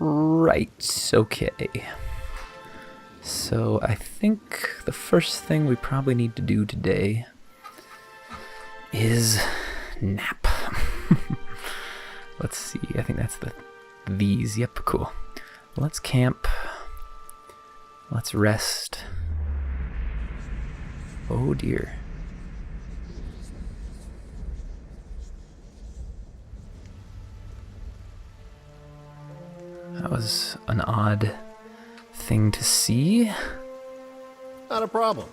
Right, okay. So I think the first thing we probably need to do today is nap. Let's see, I think that's these. Yep, cool. Let's camp. Let's rest. Oh dear. That was an odd thing to see. Not a problem.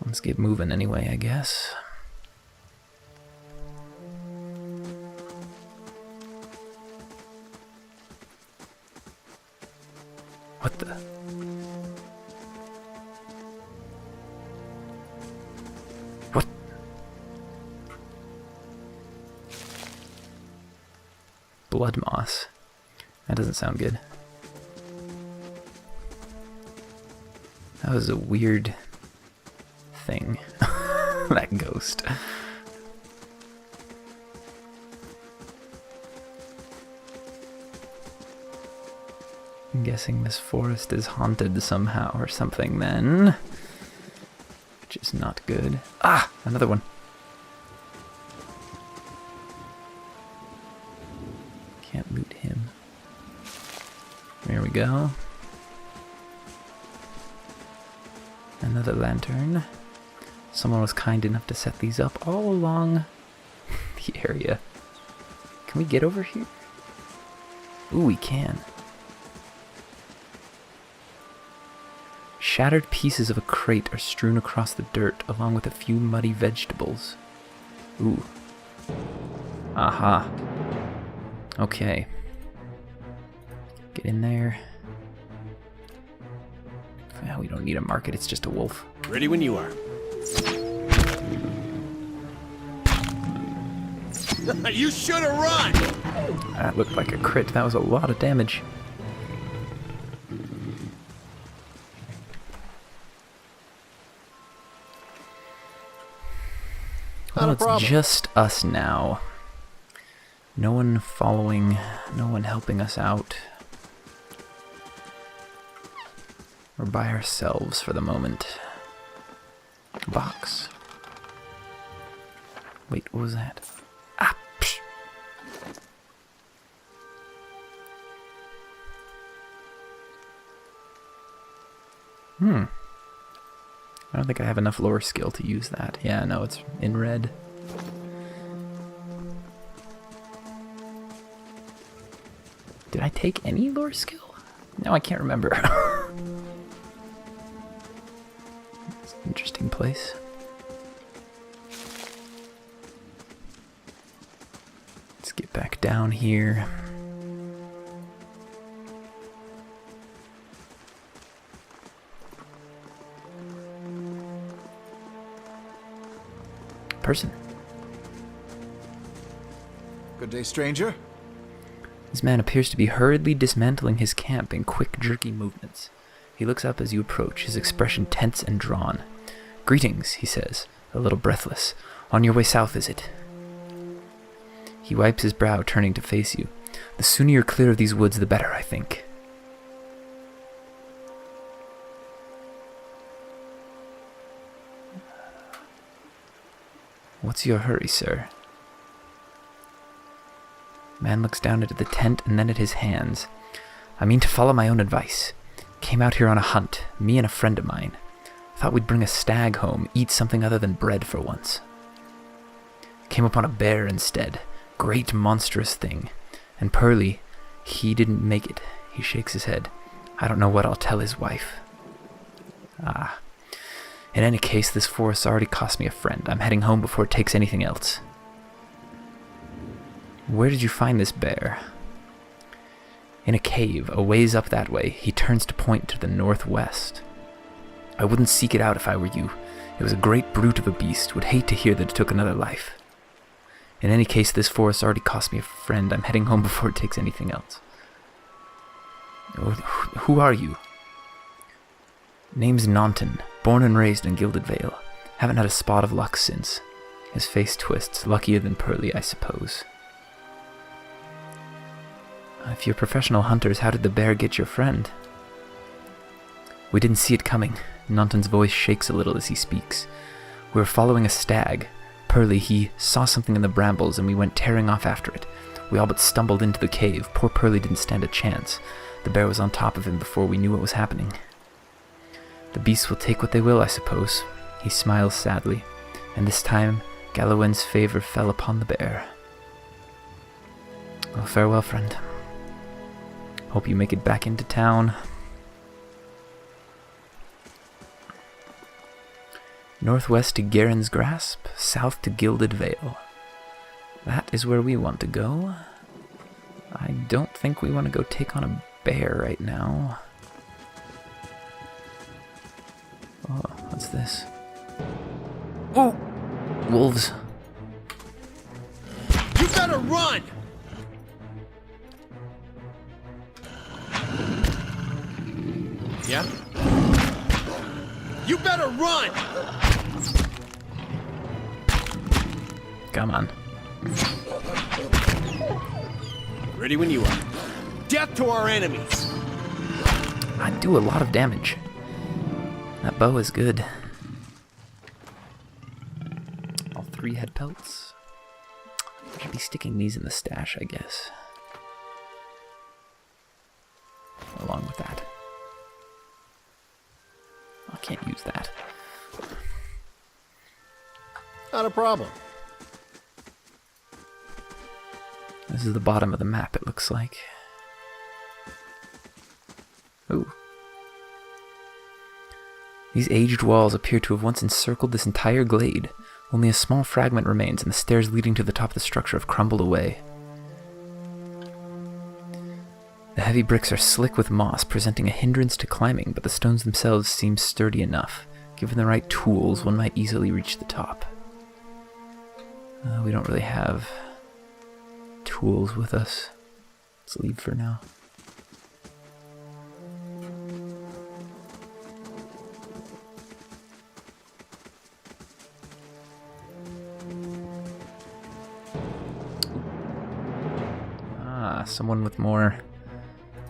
Let's get moving anyway, I guess. What the? What? Blood moss. That doesn't sound good. That was a weird thing. That ghost. I'm guessing this forest is haunted somehow or something then. Which is not good. Ah! Another one. Can't loot him. There we go. Another lantern. Someone was kind enough to set these up all along the area. Can we get over here? Ooh, we can. Shattered pieces of a crate are strewn across the dirt, along with a few muddy vegetables. Ooh. Aha. Okay. Get in there. Well, we don't need a market, it's just a wolf. Ready when you are. You should have run! That looked like a crit. That was a lot of damage. Well, it's just us now. No one following, no one helping us out. We're by ourselves for the moment. Box. Wait, what was that? Ah! Psh. I don't think I have enough lore skill to use that. Yeah, no, it's in red. Did I take any lore skill? No, I can't remember. It's an interesting place. Let's get back down here. Person. Good day, stranger. This man appears to be hurriedly dismantling his camp in quick, jerky movements. He looks up as you approach, his expression tense and drawn. "Greetings," he says, a little breathless. "On your way south, is it?" He wipes his brow, turning to face you. "The sooner you're clear of these woods, the better, I think." "What's your hurry, sir?" Man looks down at the tent and then at his hands. "I mean to follow my own advice. Came out here on a hunt, me and a friend of mine. Thought we'd bring a stag home, eat something other than bread for once. Came upon a bear instead. Great monstrous thing. And Pearly, he didn't make it." He shakes his head. "I don't know what I'll tell his wife." "Ah. In any case, this forest already cost me a friend. I'm heading home before it takes anything else." "Where did you find this bear?" "In a cave, a ways up that way." He turns to point to the northwest. "I wouldn't seek it out if I were you. It was a great brute of a beast. Would hate to hear that it took another life. In any case, this forest already cost me a friend. I'm heading home before it takes anything else." "Who are you?" "Name's Naunton. Born and raised in Gilded Vale. Haven't had a spot of luck since." His face twists. "Luckier than Pearly, I suppose." If you're professional hunters, how did the bear get your friend? We didn't see it coming. Nanton's voice shakes a little as he speaks. We were following a stag. Pearly, he saw something in the brambles and we went tearing off after it. We all but stumbled into the cave. Poor Pearly didn't stand a chance. The bear was on top of him before we knew what was happening. The beasts will take what they will, I suppose. He smiles sadly, and this time Galawen's favor fell upon the bear. Well, farewell, friend. Hope you make it back into town. Northwest to Garen's Grasp, south to Gilded Vale. That is where we want to go. I don't think we want to go take on a bear right now. Oh, what's this? Oh! Wolves. You better run! Yeah? You better run! Come on. Ready when you are. Death to our enemies! I do a lot of damage. That bow is good. All 3 head pelts. Should be sticking these in the stash, I guess. Along with that. I can't use that. Not a problem. This is the bottom of the map, it looks like. Ooh. These aged walls appear to have once encircled this entire glade. Only a small fragment remains, and the stairs leading to the top of the structure have crumbled away. The heavy bricks are slick with moss, presenting a hindrance to climbing, but the stones themselves seem sturdy enough. Given the right tools, one might easily reach the top. We don't really have tools with us. Let's leave for now. Someone with more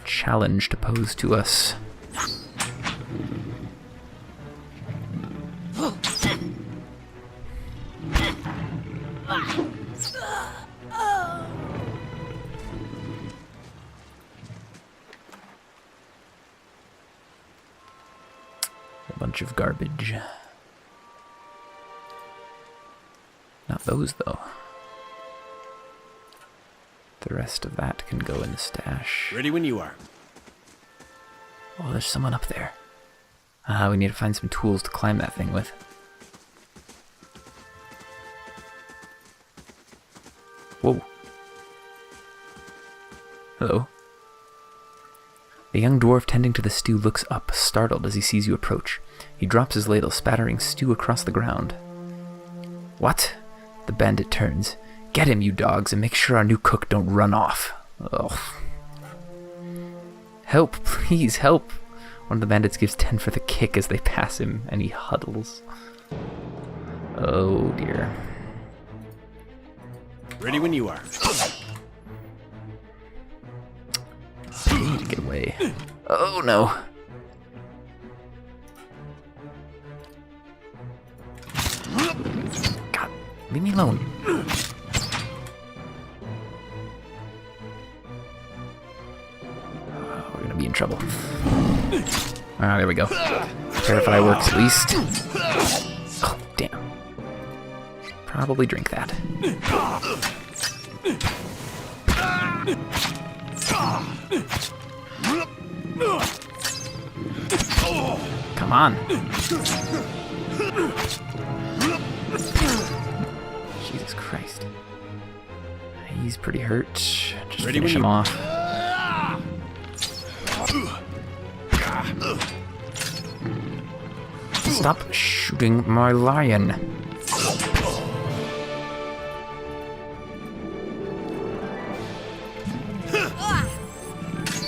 challenge to pose to us. A bunch of garbage. Not those, though. The rest of that can go in the stash. Ready when you are. Oh, there's someone up there. We need to find some tools to climb that thing with. Whoa. Hello. The young dwarf tending to the stew looks up, startled as he sees you approach. He drops his ladle, spattering stew across the ground. What? The bandit turns. Get him, you dogs, and make sure our new cook don't run off. Ugh. Help, please, help. One of the bandits gives 10 for the kick as they pass him, and he huddles. Oh, dear. Ready when you are. I need to get away. Oh, no. God, leave me alone. We're gonna be in trouble. Ah, there we go. Terrify works at least. Oh, damn. Probably drink that. Come on. Jesus Christ. He's pretty hurt. Just finish him off. Stop shooting my lion.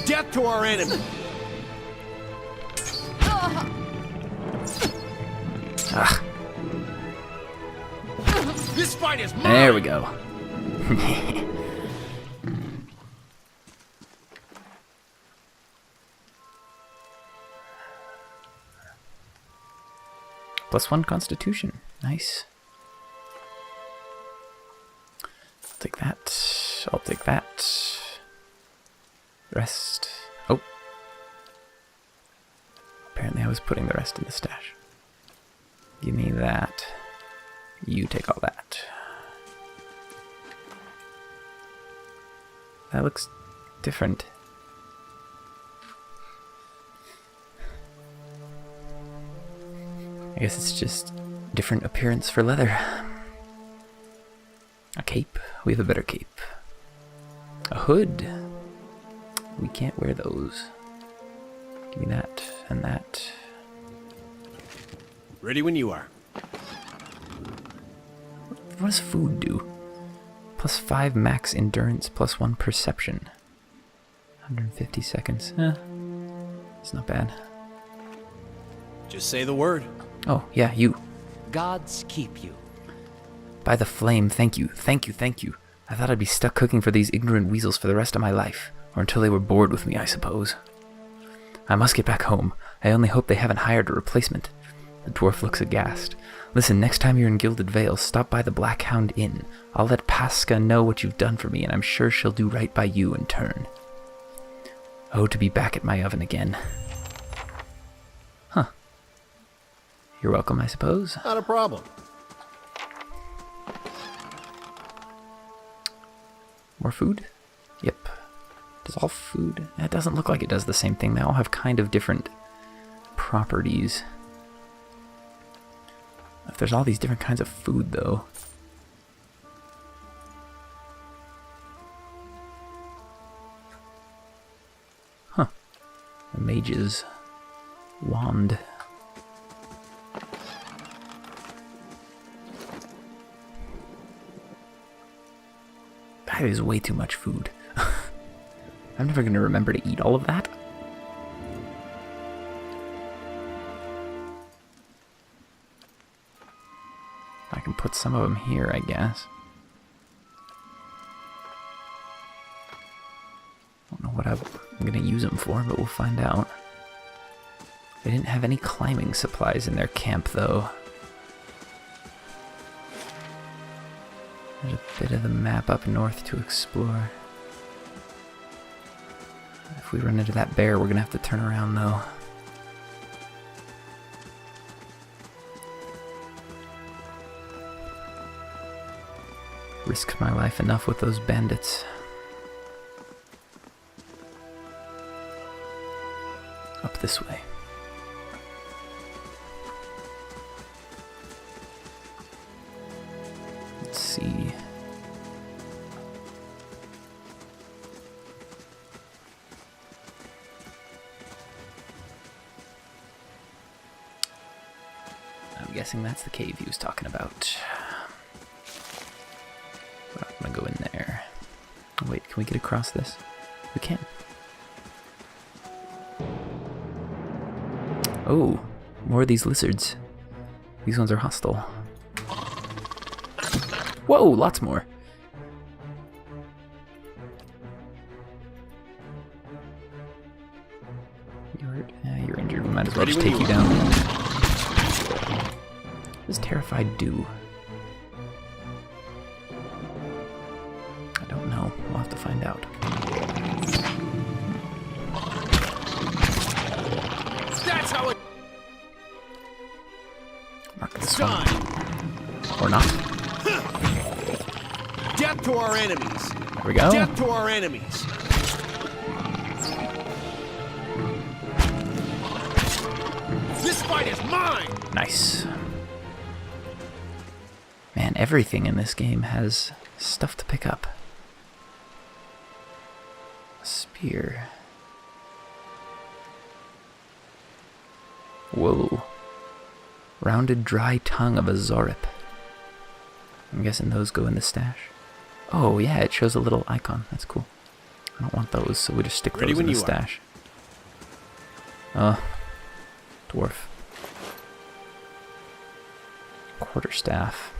Death to our enemy. Ah. This fight is mine. There we go. +1 constitution. Nice. I'll take that. I'll take that. Rest. Oh. Apparently I was putting the rest in the stash. Give me that. You take all that. That looks different. I guess it's just different appearance for leather. A cape. We have a better cape. A hood. We can't wear those. Give me that and that. Ready when you are. What does food do? +5 max endurance, +1 perception. 150 seconds. It's not bad. Just say the word. Oh, yeah, you. Gods keep you. By the flame, thank you, thank you, thank you. I thought I'd be stuck cooking for these ignorant weasels for the rest of my life. Or until they were bored with me, I suppose. I must get back home. I only hope they haven't hired a replacement. The dwarf looks aghast. Listen, next time you're in Gilded Vale, stop by the Black Hound Inn. I'll let Pasca know what you've done for me, and I'm sure she'll do right by you in turn. Oh, to be back at my oven again. Huh. You're welcome, I suppose. Not a problem. More food? Yep. Does all food... It doesn't look like it does the same thing. They all have kind of different properties. If there's all these different kinds of food, though... Huh. The mage's wand. That is way too much food. I'm never going to remember to eat all of that. I can put some of them here, I guess. I don't know what I'm going to use them for, but we'll find out. They didn't have any climbing supplies in their camp, though. There's a bit of the map up north to explore. If we run into that bear, we're going to have to turn around, though. Risked my life enough with those bandits. Up this way. Let's see. I'm guessing that's the cave he was talking about. I'm gonna go in there. Oh, wait, can we get across this? We can. Oh, more of these lizards. These ones are hostile. Whoa, lots more. You're injured. We might as well just take you down. What does Terrified do? I don't know. We'll have to find out. That's how it... Mark this one. Or not. Death to our enemies. There we go. Death to our enemies. This fight is mine. Nice. Man, everything in this game has stuff to pick up. A spear. Whoa. Rounded dry tongue of a Zorip. I'm guessing those go in the stash. Oh yeah, it shows a little icon. That's cool. I don't want those, so we just stick those in the stash. Dwarf. Quarterstaff.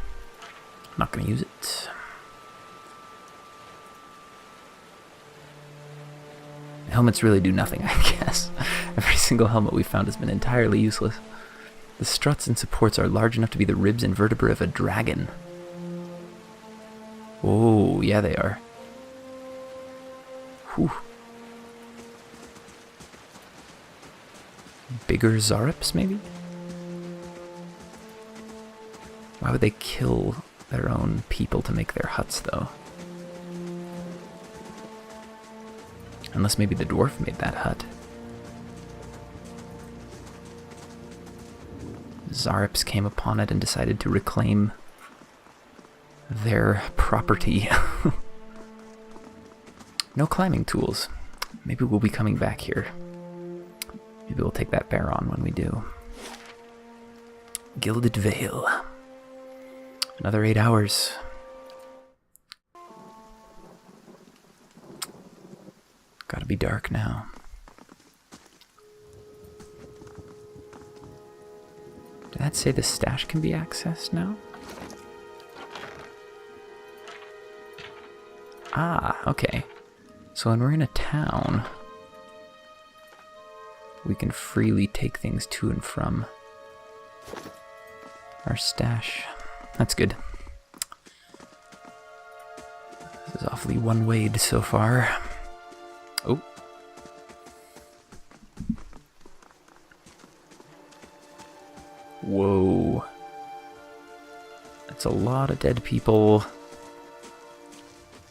I'm not gonna use it. Helmets really do nothing, I guess. Every single helmet we found has been entirely useless. The struts and supports are large enough to be the ribs and vertebrae of a dragon. Oh, yeah, they are. Whew. Bigger Zaryps, maybe? Why would they kill their own people to make their huts, though? Unless maybe the dwarf made that hut. Zaryps came upon it and decided to reclaim their property. No climbing tools. Maybe we'll be coming back here. Maybe we'll take that bear on when we do. Gilded Vale. Another 8 hours. Gotta be dark now. Did that say the stash can be accessed now? Ah, okay. So when we're in a town, we can freely take things to and from our stash. That's good. This is awfully one-wayed so far. Oh. Whoa. That's a lot of dead people.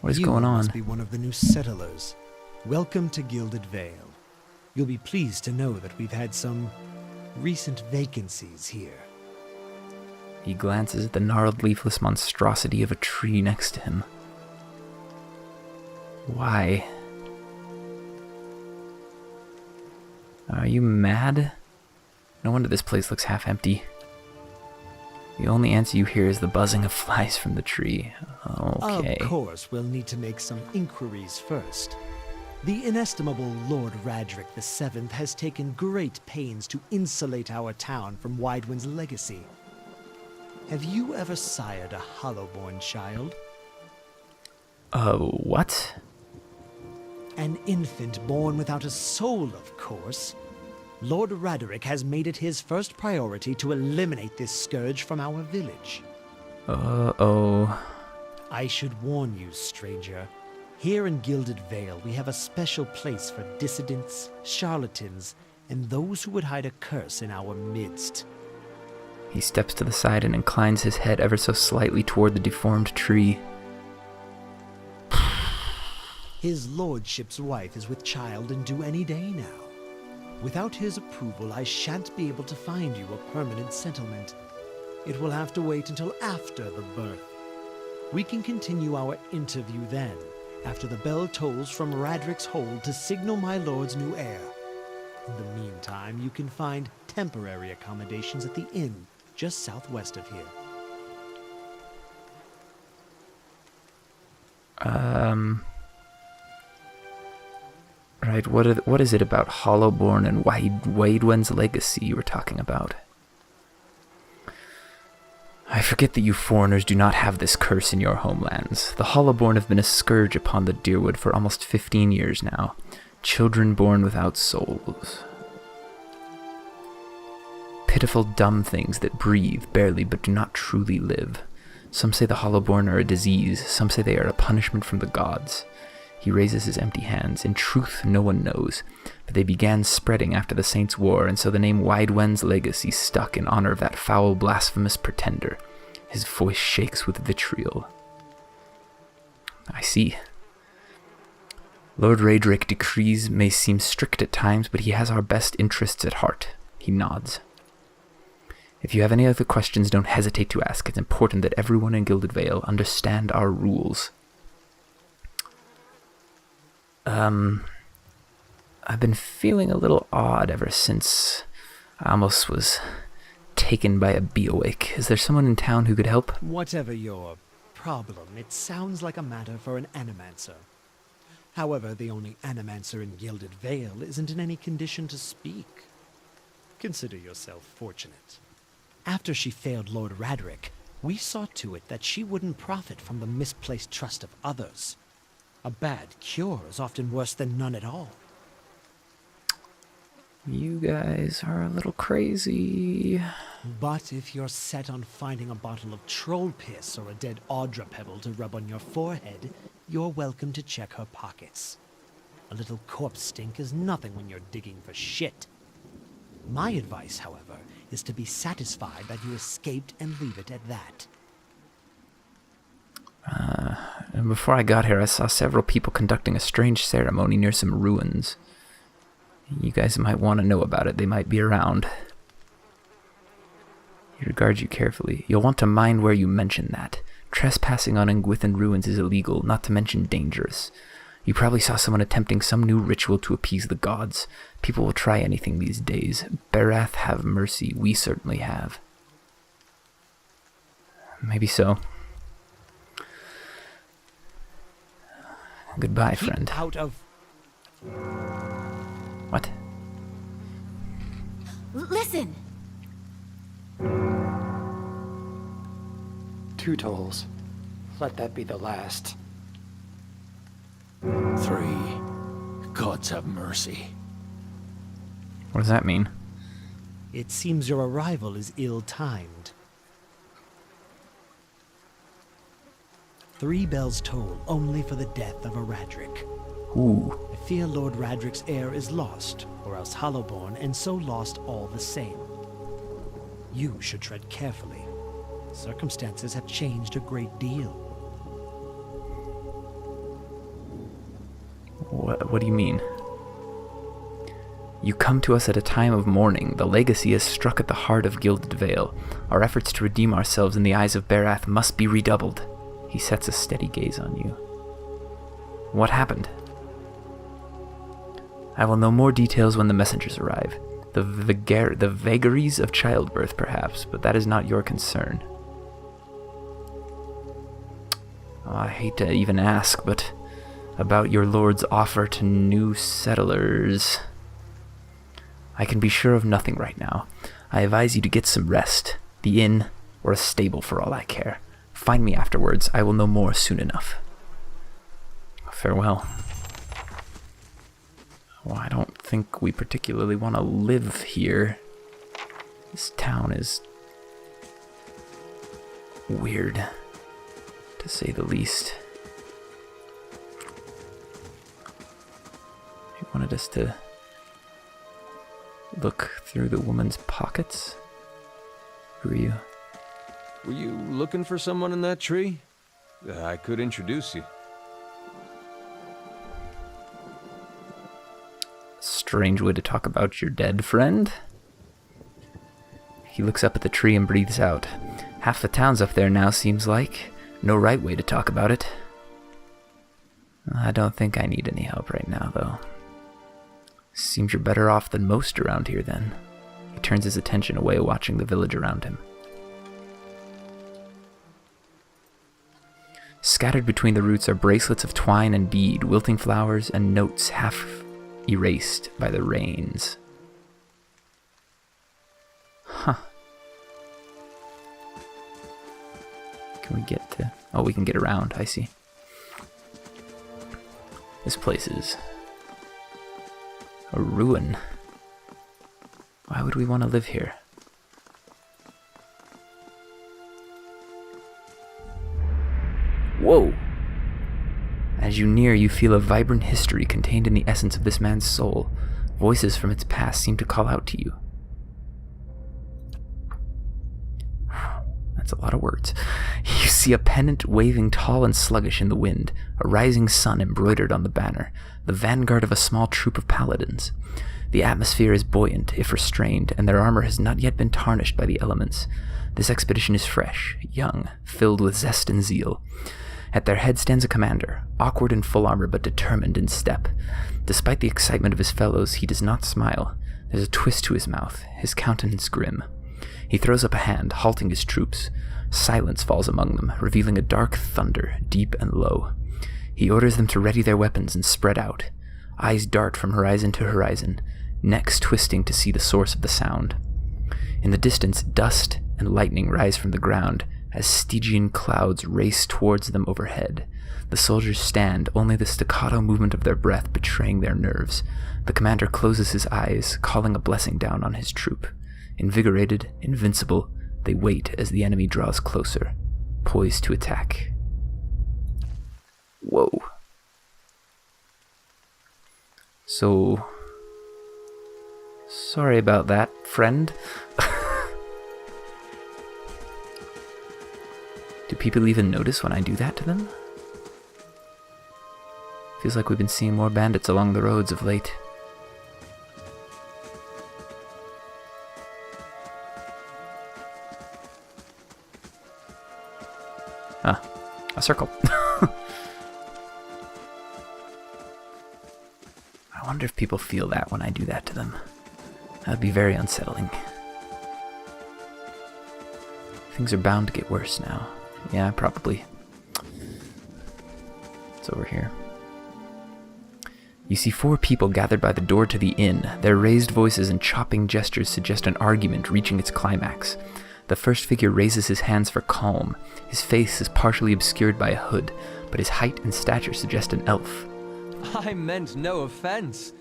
What is going on? You must be one of the new settlers. Welcome to Gilded Vale. You'll be pleased to know that we've had some recent vacancies here. He glances at the gnarled leafless monstrosity of a tree next to him. Why? Are you mad? No wonder this place looks half empty. The only answer you hear is the buzzing of flies from the tree. Okay. Of course, we'll need to make some inquiries first. The inestimable Lord Radric VII has taken great pains to insulate our town from Widewind's legacy. Have you ever sired a Hollowborn child? What? An infant born without a soul, of course. Lord Radric has made it his first priority to eliminate this scourge from our village. Uh-oh. I should warn you, stranger. Here in Gilded Vale, we have a special place for dissidents, charlatans, and those who would hide a curse in our midst. He steps to the side and inclines his head ever so slightly toward the deformed tree. His lordship's wife is with child and due any day now. Without his approval, I shan't be able to find you a permanent settlement. It will have to wait until after the birth. We can continue our interview then, after the bell tolls from Radric's hold to signal my lord's new heir. In the meantime, you can find temporary accommodations at the inn just southwest of here. Right, what is it about Hollowborn and Widewind's legacy you were talking about? I forget that you foreigners do not have this curse in your homelands. The Hollowborn have been a scourge upon the Deerwood for almost 15 years now. Children born without souls. Pitiful dumb things that breathe, barely, but do not truly live. Some say the Hollowborn are a disease, some say they are a punishment from the gods. He raises his empty hands. In truth, no one knows, but they began spreading after the Saints' War, and so the name Widewind's legacy stuck in honor of that foul, blasphemous pretender. His voice shakes with vitriol. I see. Lord Radric decrees may seem strict at times, but he has our best interests at heart. He nods. If you have any other questions, don't hesitate to ask. It's important that everyone in Gilded Vale understand our rules. I've been feeling a little odd ever since I almost was taken by a bee-awake. Is there someone in town who could help? Whatever your problem, it sounds like a matter for an animancer. However, the only animancer in Gilded Vale isn't in any condition to speak. Consider yourself fortunate. After she failed Lord Radric, we saw to it that she wouldn't profit from the misplaced trust of others. A bad cure is often worse than none at all. You guys are a little crazy. But if you're set on finding a bottle of troll piss or a dead Audra pebble to rub on your forehead, you're welcome to check her pockets. A little corpse stink is nothing when you're digging for shit. My advice, however, is to be satisfied that you escaped and leave it at that. And before I got here, I saw several people conducting a strange ceremony near some ruins. You guys might want to know about it. They might be around. He regards you carefully. You'll want to mind where you mention that. Trespassing on Engwithan ruins is illegal, not to mention dangerous. You probably saw someone attempting some new ritual to appease the gods. People will try anything these days. Barath have mercy. We certainly have. Maybe so. Goodbye, friend. Keep out of... What? Listen! 2 tolls. Let that be the last. 3. Gods have mercy. What does that mean? It seems your arrival is ill-timed. 3 bells toll only for the death of a Radric. Ooh. I fear Lord Radric's heir is lost, or else Hollowborn, and so lost all the same. You should tread carefully. Circumstances have changed a great deal. What do you mean? You come to us at a time of mourning. The legacy has struck at the heart of Gilded Vale. Our efforts to redeem ourselves in the eyes of Barath must be redoubled. He sets a steady gaze on you. What happened? I will know more details when the messengers arrive. The vagaries of childbirth, perhaps, but that is not your concern. Oh, I hate to even ask, but about your lord's offer to new settlers. I can be sure of nothing right now. I advise you to get some rest. The inn, or a stable for all I care. Find me afterwards. I will know more soon enough. Farewell. Well, I don't think we particularly want to live here. This town is weird, to say the least. He wanted us to look through the woman's pockets. Who are you? Were you looking for someone in that tree? I could introduce you. Strange way to talk about your dead friend. He looks up at the tree and breathes out. Half the town's up there now, seems like. No right way to talk about it. I don't think I need any help right now, though. Seems you're better off than most around here, then. He turns his attention away, watching the village around him. Scattered between the roots are bracelets of twine and bead, wilting flowers, and notes half erased by the rains. Huh. Can we get to... Oh, we can get around, I see. This place is a ruin. Why would we want to live here? Whoa! As you near, you feel a vibrant history contained in the essence of this man's soul. Voices from its past seem to call out to you. That's a lot of words. You see a pennant waving tall and sluggish in the wind, a rising sun embroidered on the banner, the vanguard of a small troop of paladins. The atmosphere is buoyant, if restrained, and their armor has not yet been tarnished by the elements. This expedition is fresh, young, filled with zest and zeal. At their head stands a commander, awkward in full armor but determined in step. Despite the excitement of his fellows, he does not smile. There's a twist to his mouth, his countenance grim. He throws up a hand, halting his troops. Silence falls among them, revealing a dark thunder, deep and low. He orders them to ready their weapons and spread out. Eyes dart from horizon to horizon, necks twisting to see the source of the sound. In the distance, dust and lightning rise from the ground, as Stygian clouds race towards them overhead. The soldiers stand, only the staccato movement of their breath betraying their nerves. The commander closes his eyes, calling a blessing down on his troop. Invigorated, invincible, they wait as the enemy draws closer, poised to attack. Whoa. So... sorry about that, friend. Do people even notice when I do that to them? Feels like we've been seeing more bandits along the roads of late. Ah, a circle. I wonder if people feel that when I do that to them. That would be very unsettling. Things are bound to get worse now. Yeah, probably. It's over here. You see 4 people gathered by the door to the inn. Their raised voices and chopping gestures suggest an argument reaching its climax. The first figure raises his hands for calm. His face is partially obscured by a hood, but his height and stature suggest an elf. I meant no offense.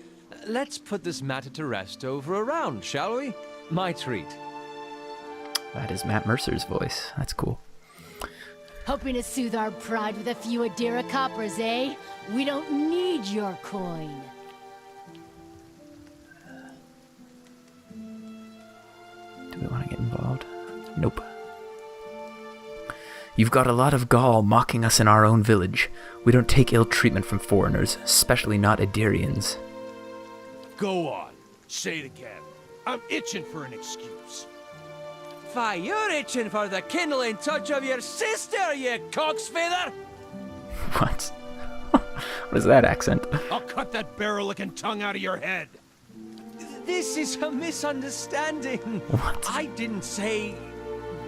Let's put this matter to rest over a round, shall we? My treat. That is Matt Mercer's voice. That's cool. Hoping to soothe our pride with a few Adira coppers, eh? We don't need your coin. Do we want to get involved? Nope. You've got a lot of gall mocking us in our own village. We don't take ill treatment from foreigners, especially not Adirians. Go on. Say it again. I'm itching for an excuse. Why, you're itching for the kindling touch of your sister, you cocksfeather! What? What is that accent? I'll cut that barrel-licking tongue out of your head. This is a misunderstanding. What? I didn't say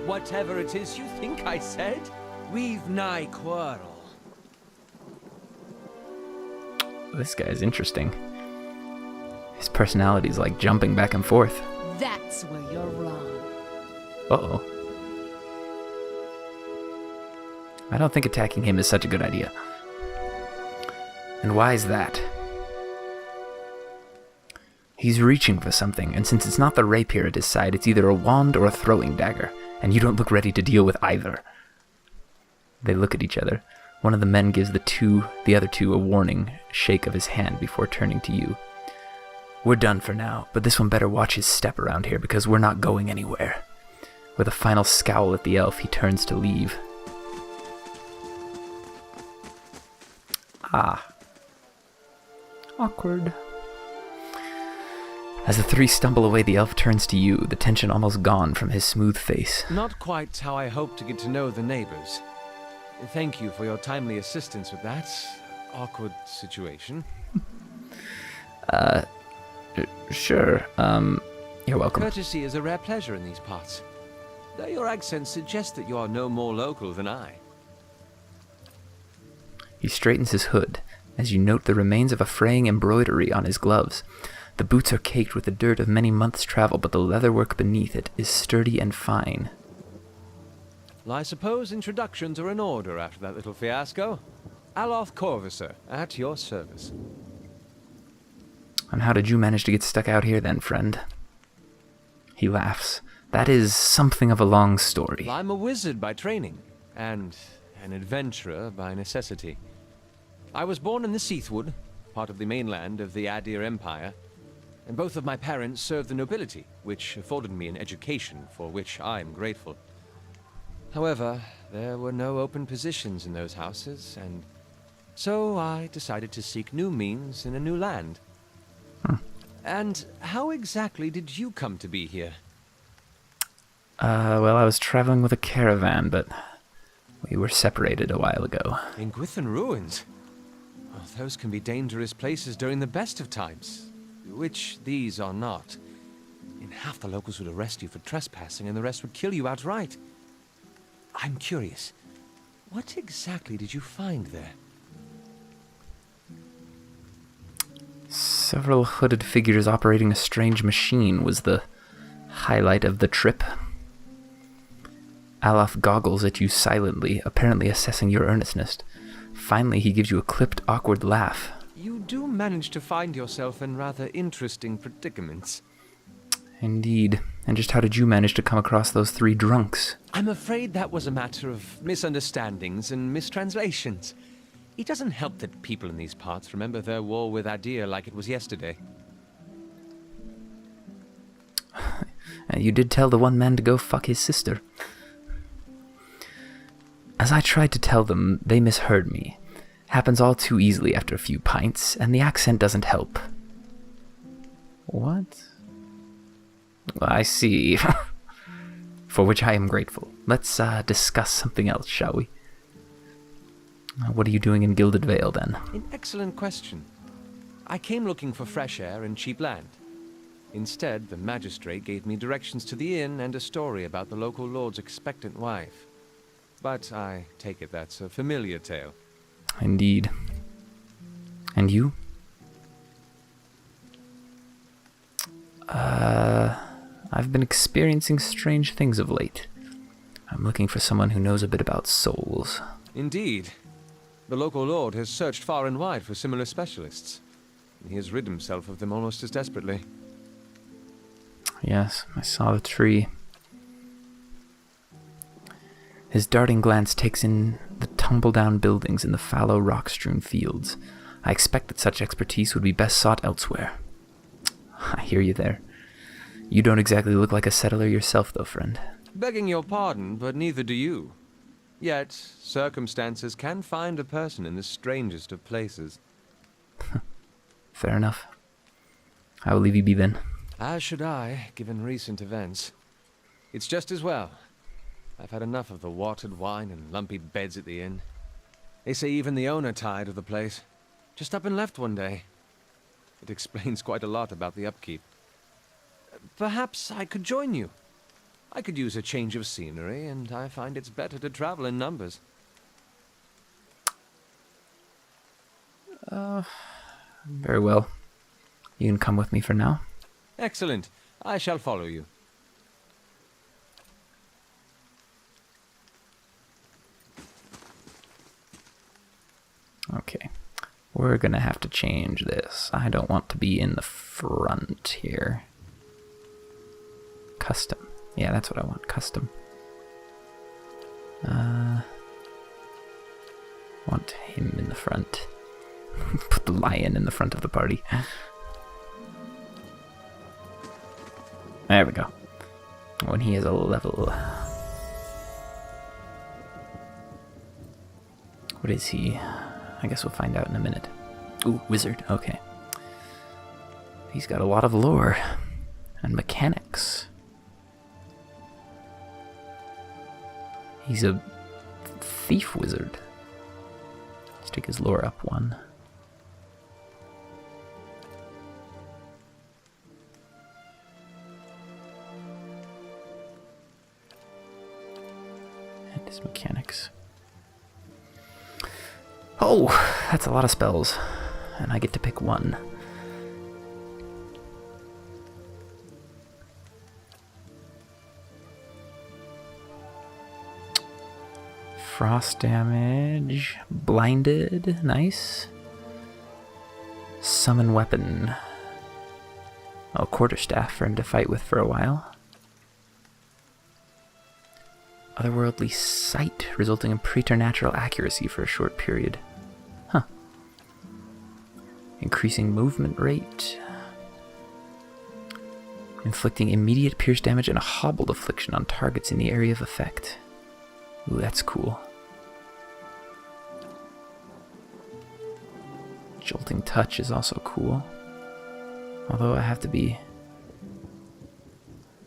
whatever it is you think I said. We've nigh quarrel. This guy's interesting. His personality's like jumping back and forth. That's where you're wrong. Uh-oh. I don't think attacking him is such a good idea. And why is that? He's reaching for something, and since it's not the rapier at his side, it's either a wand or a throwing dagger, and you don't look ready to deal with either. They look at each other. One of the men gives the other two a warning shake of his hand before turning to you. We're done for now, but this one better watch his step around here because we're not going anywhere. With a final scowl at the elf, he turns to leave. Ah. Awkward. As the 3 stumble away, the elf turns to you, the tension almost gone from his smooth face. Not quite how I hoped to get to know the neighbors. Thank you for your timely assistance with that awkward situation. Sure, you're welcome. Courtesy is a rare pleasure in these parts. Though your accent suggests that you are no more local than I. He straightens his hood, as you note the remains of a fraying embroidery on his gloves. The boots are caked with the dirt of many months' travel, but the leatherwork beneath it is sturdy and fine. Well, I suppose introductions are in order after that little fiasco. Aloth Corvusser, at your service. And how did you manage to get stuck out here then, friend? He laughs. That is something of a long story. Well, I'm a wizard by training, and an adventurer by necessity. I was born in the Seathwood, part of the mainland of the Adir Empire, and both of my parents served the nobility, which afforded me an education for which I'm grateful. However, there were no open positions in those houses, and so I decided to seek new means in a new land. And how exactly did you come to be here? Well, I was traveling with a caravan, but we were separated a while ago. In Gwithan Ruins? Well, those can be dangerous places during the best of times, which these are not. In half the locals would arrest you for trespassing, and the rest would kill you outright. I'm curious, what exactly did you find there? Several hooded figures operating a strange machine was the highlight of the trip. Alaf goggles at you silently, apparently assessing your earnestness. Finally, he gives you a clipped, awkward laugh. You do manage to find yourself in rather interesting predicaments. Indeed. And just how did you manage to come across those 3 drunks? I'm afraid that was a matter of misunderstandings and mistranslations. It doesn't help that people in these parts remember their war with Adir like it was yesterday. You did tell the one man to go fuck his sister. As I tried to tell them, they misheard me. Happens all too easily after a few pints, and the accent doesn't help. What? I see. For which I am grateful. Let's discuss something else, shall we? What are you doing in Gilded Vale, then? An excellent question. I came looking for fresh air and cheap land. Instead, the magistrate gave me directions to the inn and a story about the local lord's expectant wife. But I take it that's a familiar tale. Indeed. And you? I've been experiencing strange things of late. I'm looking for someone who knows a bit about souls. Indeed. The local lord has searched far and wide for similar specialists. He has rid himself of them almost as desperately. Yes, I saw the tree. His darting glance takes in the tumble-down buildings and the fallow rock-strewn fields. I expect that such expertise would be best sought elsewhere. I hear you there. You don't exactly look like a settler yourself, though, friend. Begging your pardon, but neither do you. Yet, circumstances can find a person in the strangest of places. Fair enough. I will leave you be then. As should I, given recent events. It's just as well. I've had enough of the watered wine and lumpy beds at the inn. They say even the owner tired of the place. Just up and left one day. It explains quite a lot about the upkeep. Perhaps I could join you. I could use a change of scenery, and I find it's better to travel in numbers. Very well. You can come with me for now. Excellent. I shall follow you. Okay. We're gonna have to change this. I don't want to be in the front here. Custom. Yeah, that's what I want. Custom. Want him in the front. Put the lion in the front of the party. There we go. When he is a level. What is he? I guess we'll find out in a minute. Ooh, wizard. Okay. He's got a lot of lore and mechanics. He's a thief wizard. Let's take his lore up one. And his mechanics. Oh, that's a lot of spells. And I get to pick one. Frost damage. Blinded. Nice. Summon weapon. Oh, quarterstaff for him to fight with for a while. Otherworldly sight, resulting in preternatural accuracy for a short period. Huh. Increasing movement rate. Inflicting immediate pierce damage and a hobbled affliction on targets in the area of effect. Ooh, that's cool. Jolting touch is also cool. Although I have to be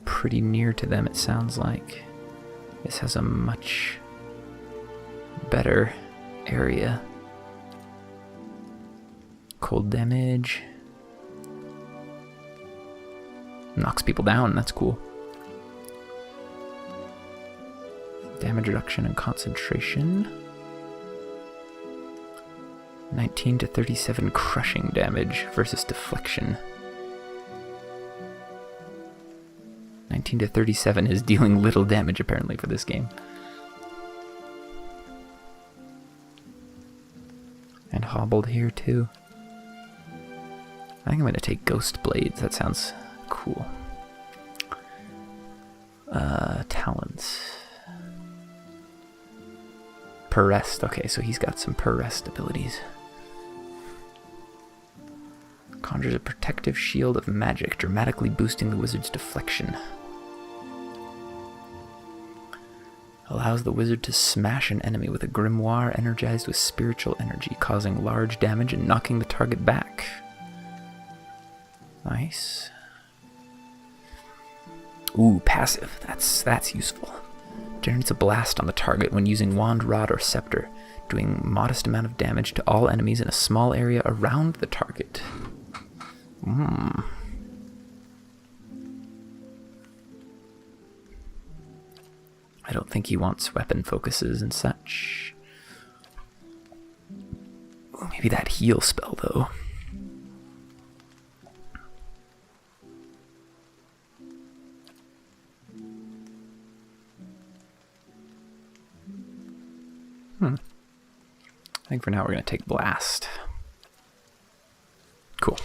pretty near to them, it sounds like. This has a much better area. Cold damage. Knocks people down, that's cool. Damage reduction and concentration. 19 to 37 crushing damage versus deflection. 19 to 37 is dealing little damage apparently for this game. And hobbled here too. I think I'm going to take Ghost Blades. That sounds cool. Talents. Per rest. Okay, so he's got some per rest abilities. Conjures a protective shield of magic, dramatically boosting the wizard's deflection. Allows the wizard to smash an enemy with a grimoire energized with spiritual energy, causing large damage and knocking the target back. Nice. Ooh, passive. That's useful. Generates a blast on the target when using wand, rod, or scepter, doing modest amount of damage to all enemies in a small area around the target. I don't think he wants weapon focuses and such. Ooh, maybe that heal spell, though. I think for now we're going to take Blast. Cool.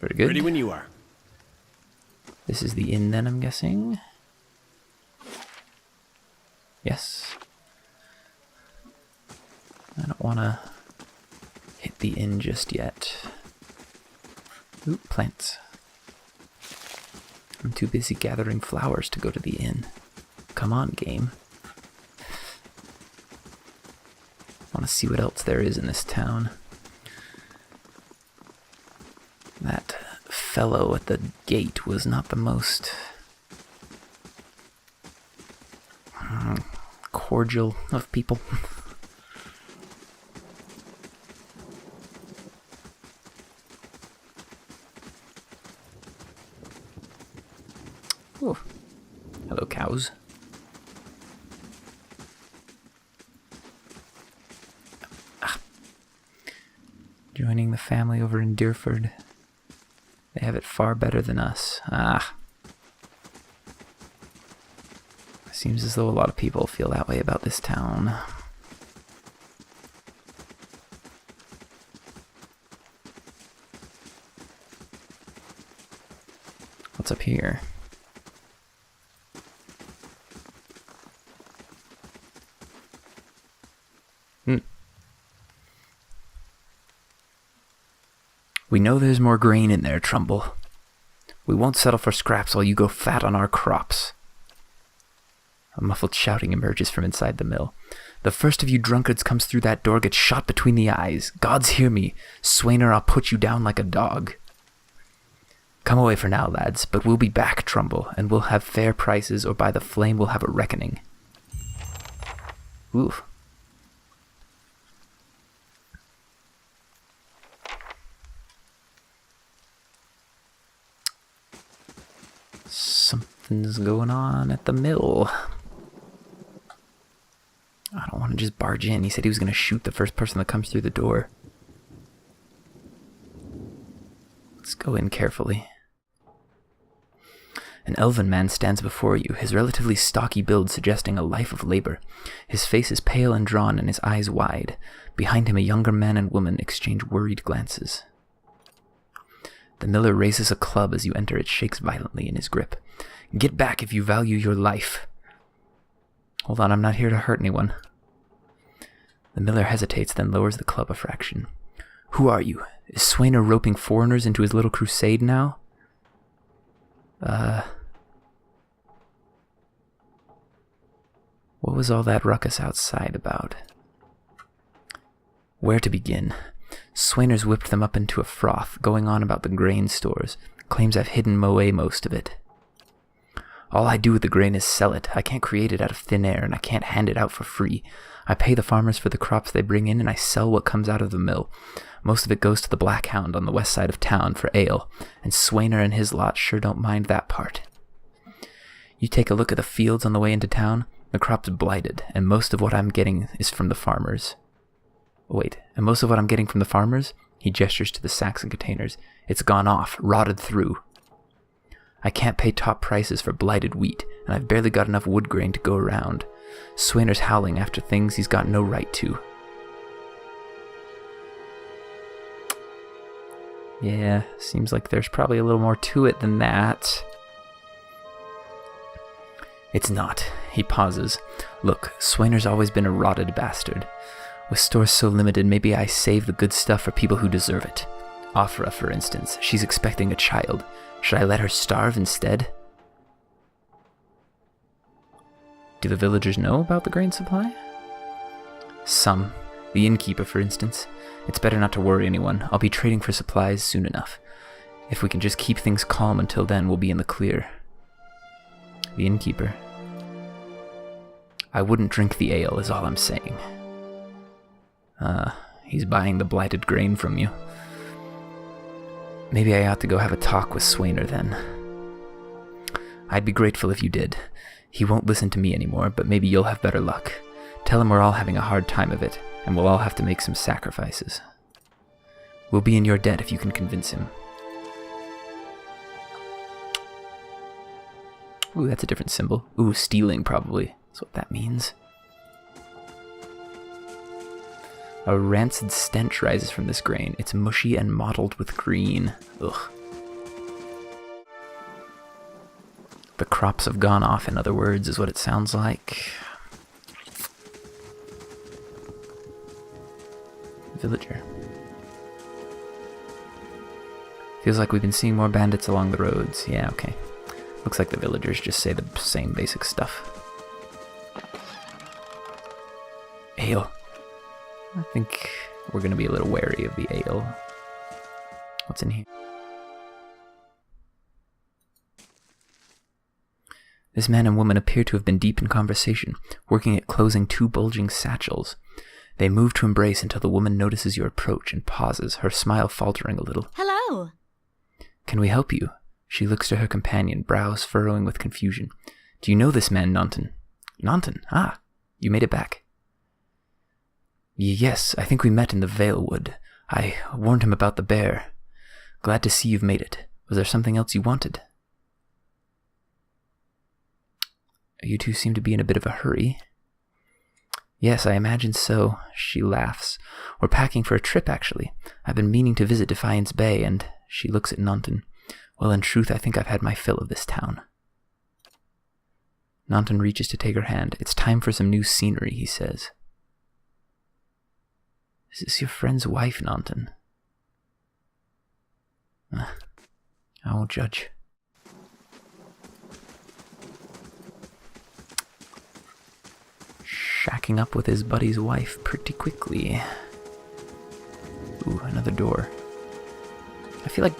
Very good. Ready when you are. This is the inn then, I'm guessing. Yes. I don't want to hit the inn just yet. Ooh, plants. I'm too busy gathering flowers to go to the inn. Come on, game. I want to see what else there is in this town. That fellow at the gate was not the most cordial of people. Ooh. Hello, cows. Joining the family over in Deerford. They have it far better than us. Seems as though a lot of people feel that way about this town. What's up here? We know there's more grain in there, Trumbull. We won't settle for scraps while you go fat on our crops. A muffled shouting emerges from inside the mill. The first of you drunkards comes through that door gets shot between the eyes. Gods hear me. Swain, or I'll put you down like a dog. Come away for now, lads, but we'll be back, Trumbull, and we'll have fair prices, or by the flame we'll have a reckoning. Oof. Something's going on at the mill. I don't want to just barge in. He said he was going to shoot the first person that comes through the door. Let's go in carefully. An elven man stands before you, his relatively stocky build suggesting a life of labor. His face is pale and drawn and his eyes wide. Behind him a younger man and woman exchange worried glances. The miller raises a club as you enter. It shakes violently in his grip. Get back if you value your life. Hold on, I'm not here to hurt anyone. The miller hesitates, then lowers the club a fraction. Who are you? Is Swainer roping foreigners into his little crusade now? What was all that ruckus outside about? Where to begin? Swainer's whipped them up into a froth, going on about the grain stores. Claims I've hidden Moe most of it. All I do with the grain is sell it. I can't create it out of thin air, and I can't hand it out for free. I pay the farmers for the crops they bring in, and I sell what comes out of the mill. Most of it goes to the Black Hound on the west side of town for ale, and Swainer and his lot sure don't mind that part. You take a look at the fields on the way into town. The crop's blighted, and most of what I'm getting is from the farmers. Wait, and most of what I'm getting from the farmers He gestures to the sacks and containers. It's gone off, rotted through. I can't pay top prices for blighted wheat, and I've barely got enough wood grain to go around. Swainer's howling after things he's got no right to. Yeah, seems like there's probably a little more to it than that. It's not. He pauses. Look, Swainer's always been a rotted bastard. With stores so limited, maybe I save the good stuff for people who deserve it. Afra, for instance. She's expecting a child. Should I let her starve instead? Do the villagers know about the grain supply? Some. The innkeeper, for instance. It's better not to worry anyone. I'll be trading for supplies soon enough. If we can just keep things calm until then, we'll be in the clear. The innkeeper. I wouldn't drink the ale, is all I'm saying. He's buying the blighted grain from you. Maybe I ought to go have a talk with Swainer then. I'd be grateful if you did. He won't listen to me anymore, but maybe you'll have better luck. Tell him we're all having a hard time of it, and we'll all have to make some sacrifices. We'll be in your debt if you can convince him. Ooh, that's a different symbol. Ooh, stealing probably. That's what that means. A rancid stench rises from this grain. It's mushy and mottled with green. Ugh. The crops have gone off, in other words, is what it sounds like. Villager. Feels like we've been seeing more bandits along the roads. Yeah, okay. Looks like the villagers just say the same basic stuff. Ale. I think we're going to be a little wary of the ale. What's in here? This man and woman appear to have been deep in conversation, working at closing two bulging satchels. They move to embrace until the woman notices your approach and pauses, her smile faltering a little. Hello. Can we help you? She looks to her companion, brows furrowing with confusion. Do you know this man, Nanton? Nanton? Ah, you made it back. Yes, I think we met in the Valewood. I warned him about the bear. Glad to see you've made it. Was there something else you wanted? You two seem to be in a bit of a hurry. Yes, I imagine so. She laughs. We're packing for a trip, actually. I've been meaning to visit Defiance Bay, and she looks at Nanton. Well, in truth, I think I've had my fill of this town. Nanton reaches to take her hand. It's time for some new scenery, he says. Is this your friend's wife, Nanton? I won't judge. Shacking up with his buddy's wife pretty quickly. Ooh, another door. I feel like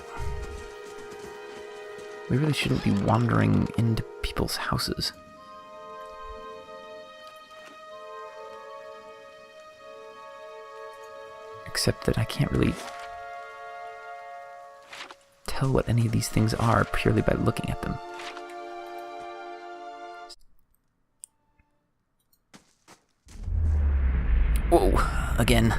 we really shouldn't be wandering into people's houses. Except that I can't really tell what any of these things are purely by looking at them. Whoa, again.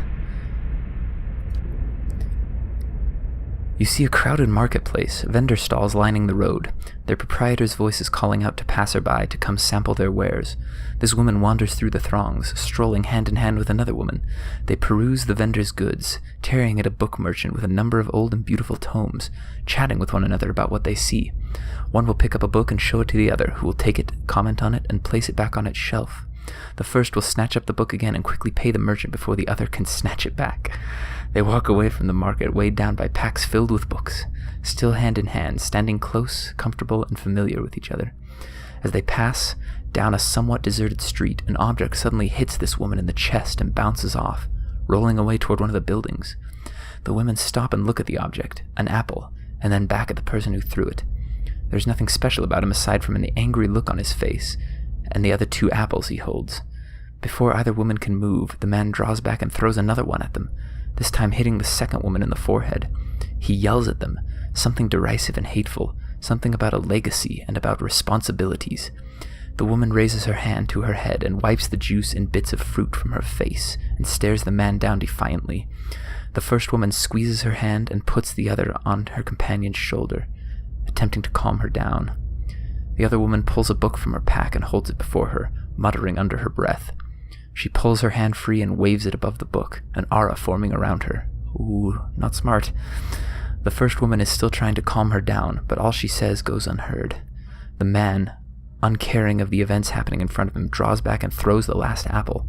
You see a crowded marketplace, vendor stalls lining the road, their proprietor's voices calling out to passerby to come sample their wares. This woman wanders through the throngs, strolling hand in hand with another woman. They peruse the vendor's goods, tarrying at a book merchant with a number of old and beautiful tomes, chatting with one another about what they see. One will pick up a book and show it to the other, who will take it, comment on it, and place it back on its shelf. The first will snatch up the book again and quickly pay the merchant before the other can snatch it back. They walk away from the market weighed down by packs filled with books, still hand in hand, standing close, comfortable, and familiar with each other. As they pass down a somewhat deserted street, an object suddenly hits this woman in the chest and bounces off, rolling away toward one of the buildings. The women stop and look at the object, an apple, and then back at the person who threw it. There's nothing special about him aside from an angry look on his face, and the other two apples he holds. Before either woman can move, the man draws back and throws another one at them, this time hitting the second woman in the forehead. He yells at them, something derisive and hateful, something about a legacy and about responsibilities. The woman raises her hand to her head and wipes the juice and bits of fruit from her face and stares the man down defiantly. The first woman squeezes her hand and puts the other on her companion's shoulder, attempting to calm her down. The other woman pulls a book from her pack and holds it before her, muttering under her breath. She pulls her hand free and waves it above the book, an aura forming around her. Ooh, not smart. The first woman is still trying to calm her down, but all she says goes unheard. The man, uncaring of the events happening in front of him, draws back and throws the last apple.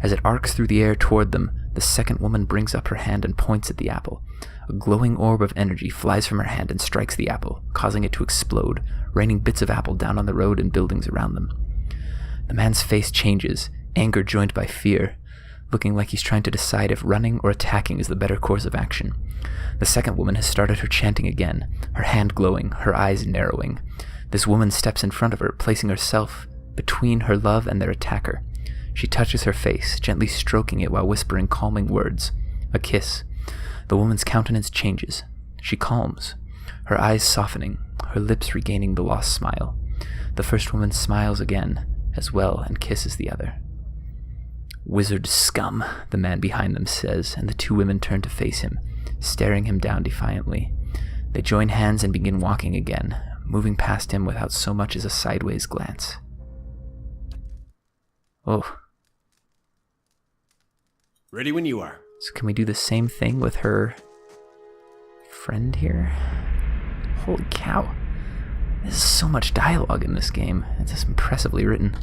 As it arcs through the air toward them, the second woman brings up her hand and points at the apple. A glowing orb of energy flies from her hand and strikes the apple, causing it to explode, raining bits of apple down on the road and buildings around them. The man's face changes, anger joined by fear, looking like he's trying to decide if running or attacking is the better course of action. The second woman has started her chanting again, her hand glowing, her eyes narrowing. This woman steps in front of her, placing herself between her love and their attacker. She touches her face, gently stroking it while whispering calming words. A kiss. The woman's countenance changes. She calms, her eyes softening, her lips regaining the lost smile. The first woman smiles again, as well, and kisses the other. "Wizard scum," the man behind them says, and the two women turn to face him, staring him down defiantly. They join hands and begin walking again, moving past him without so much as a sideways glance. Oh. Ready when you are. So can we do the same thing with her friend here? Holy cow. There's so much dialogue in this game. It's just impressively written.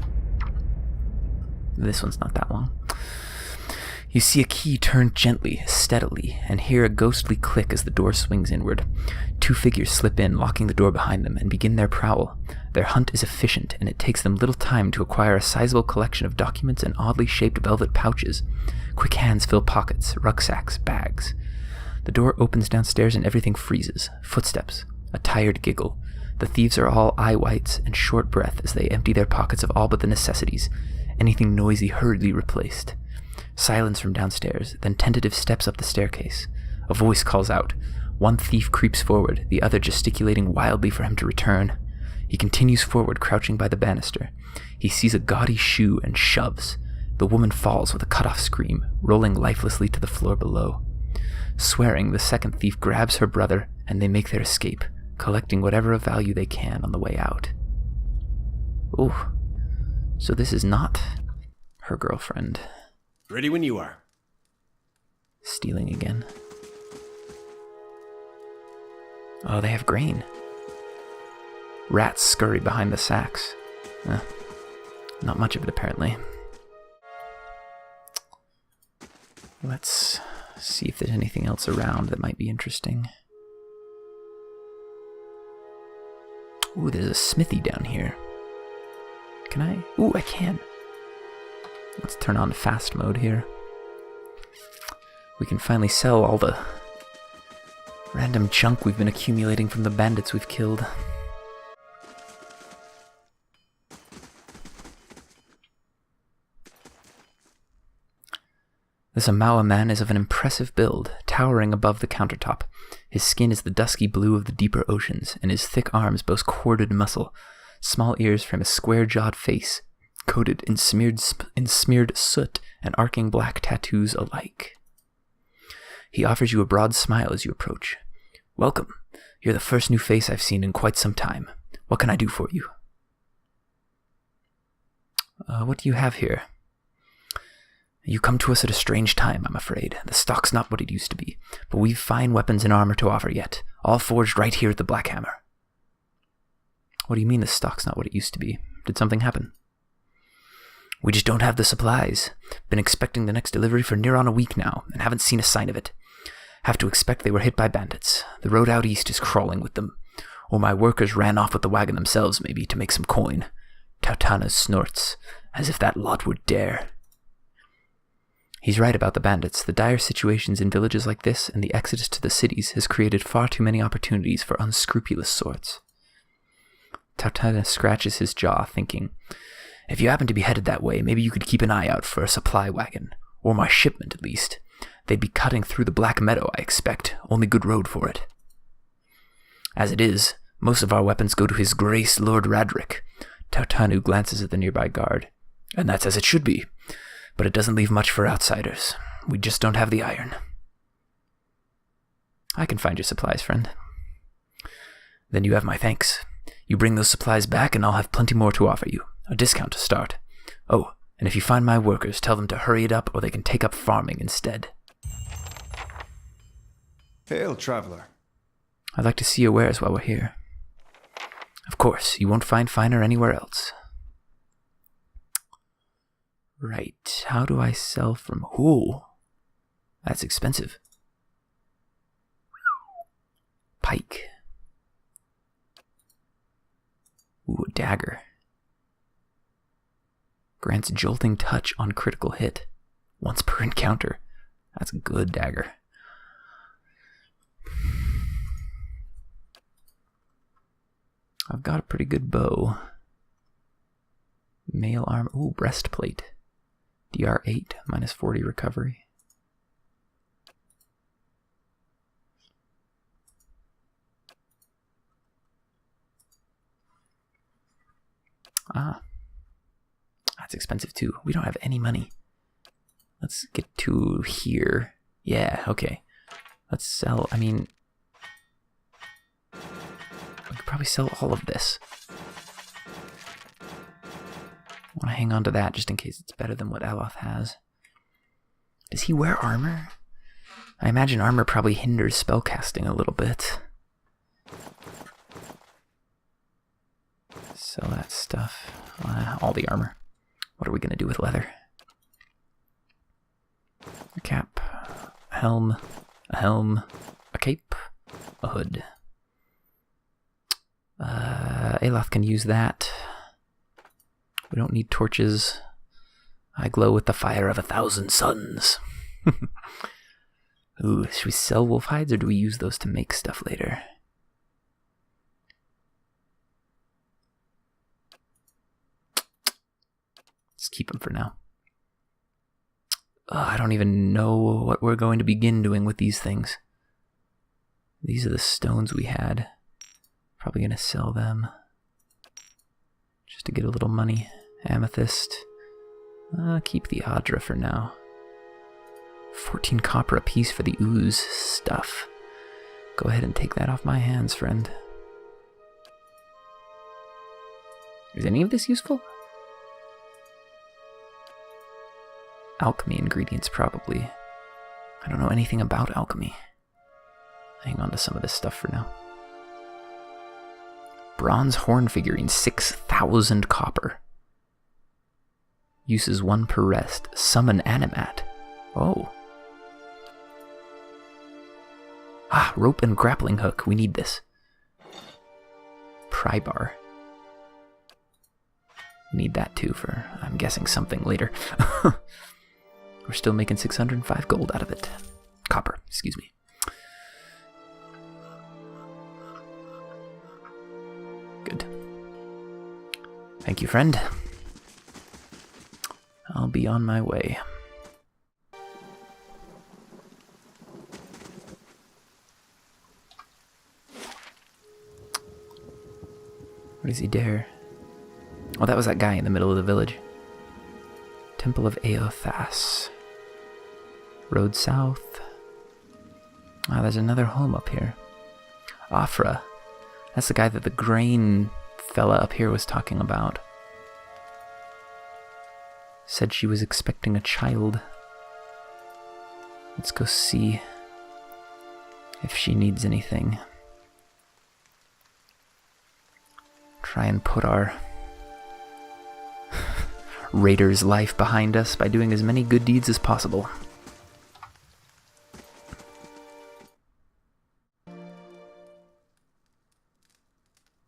This one's not that long. You see a key turn gently, steadily, and hear a ghostly click as the door swings inward. Two figures slip in, locking the door behind them, and begin their prowl. Their hunt is efficient, and it takes them little time to acquire a sizable collection of documents and oddly shaped velvet pouches. Quick hands fill pockets, rucksacks, bags. The door opens downstairs and everything freezes. Footsteps, a tired giggle. The thieves are all eye whites and short breath as they empty their pockets of all but the necessities. Anything noisy hurriedly replaced. Silence from downstairs, then tentative steps up the staircase. A voice calls out. One thief creeps forward, the other gesticulating wildly for him to return. He continues forward, crouching by the banister. He sees a gaudy shoe and shoves. The woman falls with a cut-off scream, rolling lifelessly to the floor below. Swearing, the second thief grabs her brother, and they make their escape, collecting whatever of value they can on the way out. Ooh. So this is not her girlfriend. Ready when you are. Stealing again. Oh, they have grain. Rats scurry behind the sacks. Not much of it, apparently. Let's see if there's anything else around that might be interesting. Ooh, there's a smithy down here. Can I? Ooh, I can. Let's turn on fast mode here. We can finally sell all the random junk we've been accumulating from the bandits we've killed. This Amawa man is of an impressive build, towering above the countertop. His skin is the dusky blue of the deeper oceans, and his thick arms boast corded muscle. Small ears frame a square-jawed face, coated in smeared soot and arcing black tattoos alike. He offers you a broad smile as you approach. "Welcome. You're the first new face I've seen in quite some time. What can I do for you?" What do you have here?" "You come to us at a strange time, I'm afraid. The stock's not what it used to be, but we've fine weapons and armor to offer yet, all forged right here at the Black Hammer." "What do you mean the stock's not what it used to be? Did something happen?" "We just don't have the supplies. Been expecting the next delivery for near on a week now, and haven't seen a sign of it. Have to expect they were hit by bandits. The road out east is crawling with them. Or my workers ran off with the wagon themselves, maybe, to make some coin." Tautana snorts, as if that lot would dare. He's right about the bandits. The dire situations in villages like this and the exodus to the cities has created far too many opportunities for unscrupulous sorts. Tautana scratches his jaw, thinking, "If you happen to be headed that way, maybe you could keep an eye out for a supply wagon, or my shipment at least. They'd be cutting through the Black Meadow, I expect. Only good road for it. As it is, most of our weapons go to His Grace Lord Radric." Tautanu glances at the nearby guard. "And that's as it should be. But it doesn't leave much for outsiders. We just don't have the iron." I can find your supplies, friend. Then you have my thanks. You bring those supplies back and I'll have plenty more to offer you. A discount to start. Oh, and if you find my workers, tell them to hurry it up or they can take up farming instead. Hail, traveler. I'd like to see your wares while we're here. Of course, you won't find finer anywhere else. Right, how do I sell from... Ooh, that's expensive. Pike. Ooh, a dagger. Grants jolting touch on critical hit. Once per encounter. That's a good dagger. I've got a pretty good bow. Mail armor. Ooh, breastplate. DR8, minus 40 recovery. Ah. That's expensive too. We don't have any money. Let's get to here. Yeah, okay. Let's sell, we could probably sell all of this. I want to hang on to that just in case it's better than what Aloth has. Does he wear armor? I imagine armor probably hinders spellcasting a little bit. Sell that stuff. All the armor. What are we going to do with leather? A cap, a helm, a cape, a hood. Aloth can use that. We don't need torches. I glow with the fire of 1,000 suns. Ooh, should we sell wolf hides or do we use those to make stuff later? Let's keep them for now. I don't even know what we're going to begin doing with these things. These are the stones we had. Probably going to sell them. Just to get a little money. Amethyst. Keep the Adra for now. 14 copper apiece for the ooze stuff. Go ahead and take that off my hands, friend. Is any of this useful? Alchemy ingredients, probably. I don't know anything about alchemy. Hang on to some of this stuff for now. Bronze horn figurine, 6,000 copper. Uses 1 per rest. Summon animat. Oh. Ah, rope and grappling hook. We need this. Pry bar. Need that too for, I'm guessing, something later. We're still making 605 gold out of it. Copper, excuse me. Good. Thank you, friend. I'll be on my way. What does he dare? Oh, that was that guy in the middle of the village. Temple of Eothas. Road south. Ah, there's another home up here. Afra. That's the guy that the grain fella up here was talking about. Said she was expecting a child. Let's go see if she needs anything. Try and put our raider's life behind us by doing as many good deeds as possible.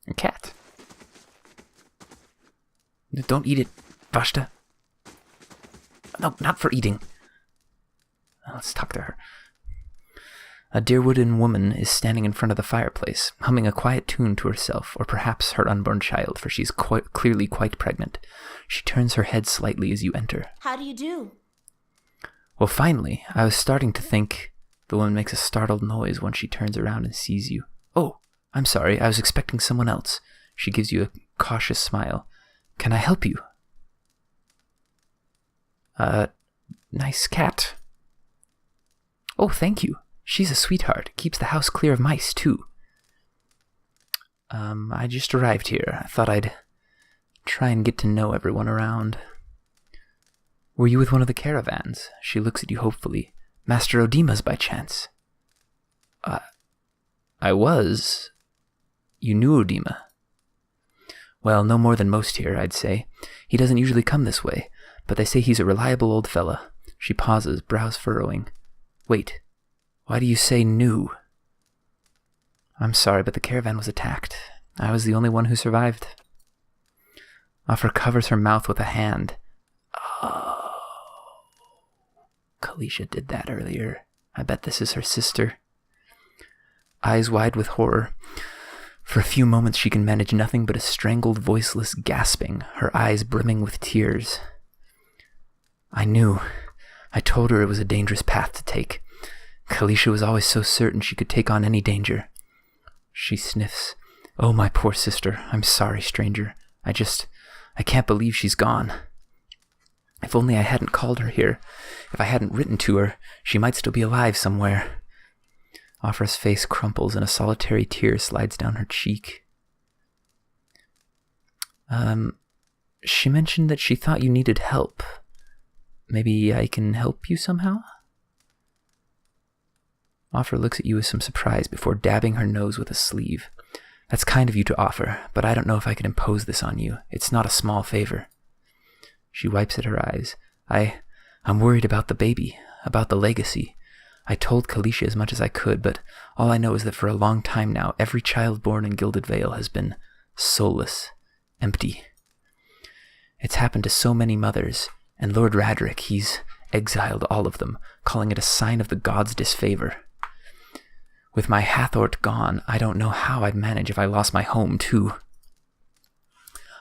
A cat. Don't eat it, Vashta. No, not for eating. Let's talk to her. A Deerwooden woman is standing in front of the fireplace, humming a quiet tune to herself, or perhaps her unborn child, for she's clearly quite pregnant. She turns her head slightly as you enter. How do you do? Well, finally, I was starting to think. The woman makes a startled noise when she turns around and sees you. Oh, I'm sorry, I was expecting someone else. She gives you a cautious smile. Can I help you? Nice cat. Oh, thank you. She's a sweetheart. Keeps the house clear of mice, too. I just arrived here. I thought I'd try and get to know everyone around. Were you with one of the caravans? She looks at you hopefully. Master Odima's by chance. I was. You knew Odima? Well, no more than most here, I'd say. He doesn't usually come this way, but they say he's a reliable old fella. She pauses, brows furrowing. Wait, why do you say knew? I'm sorry, but the caravan was attacked. I was the only one who survived. Afra covers her mouth with a hand. Oh. Kalisha did that earlier. I bet this is her sister. Eyes wide with horror. For a few moments she can manage nothing but a strangled, voiceless gasping, her eyes brimming with tears. I knew. I told her it was a dangerous path to take. Kalisha was always so certain she could take on any danger. She sniffs. Oh, my poor sister. I'm sorry, stranger. I can't believe she's gone. If only I hadn't called her here. If I hadn't written to her, she might still be alive somewhere. Afra's face crumples and a solitary tear slides down her cheek. She mentioned that she thought you needed help. Maybe I can help you somehow? Afra looks at you with some surprise before dabbing her nose with a sleeve. That's kind of you to offer, but I don't know if I can impose this on you. It's not a small favor. She wipes at her eyes. I'm worried about the baby, about the legacy. I told Kalisha as much as I could, but all I know is that for a long time now, every child born in Gilded Vale has been soulless, empty. It's happened to so many mothers, and Lord Radric, he's exiled all of them, calling it a sign of the gods' disfavor. With my Hathort gone, I don't know how I'd manage if I lost my home, too.